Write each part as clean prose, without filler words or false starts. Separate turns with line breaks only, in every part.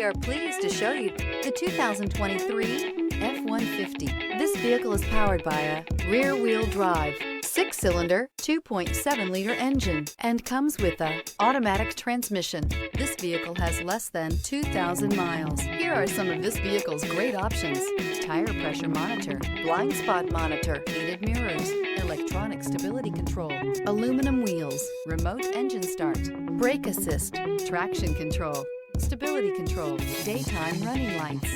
are pleased to show you the 2023 F-150. This vehicle is powered by a rear-wheel drive, 6-cylinder, 2.7-liter engine, and comes with a automatic transmission. This vehicle has less than 2,000 miles. Here are some of this vehicle's great options: tire pressure monitor, blind spot monitor, heated mirrors, electronic stability control, aluminum wheels, remote engine start, brake assist, traction control, stability control, daytime running lights.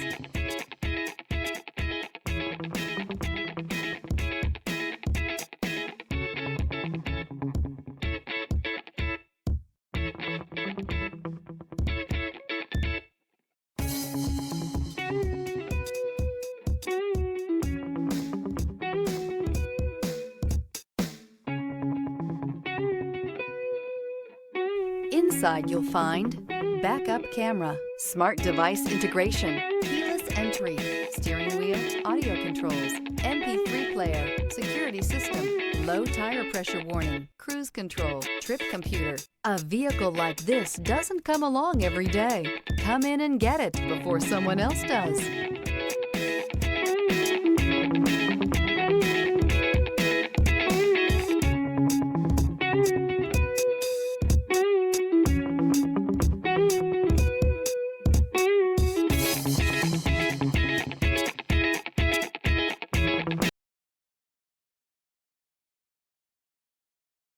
Inside you'll find backup camera, smart device integration, keyless entry, steering wheel audio controls, MP3 player, security system, low tire pressure warning, cruise control, trip computer. A vehicle like this doesn't come along every day. Come in and get it before someone else does.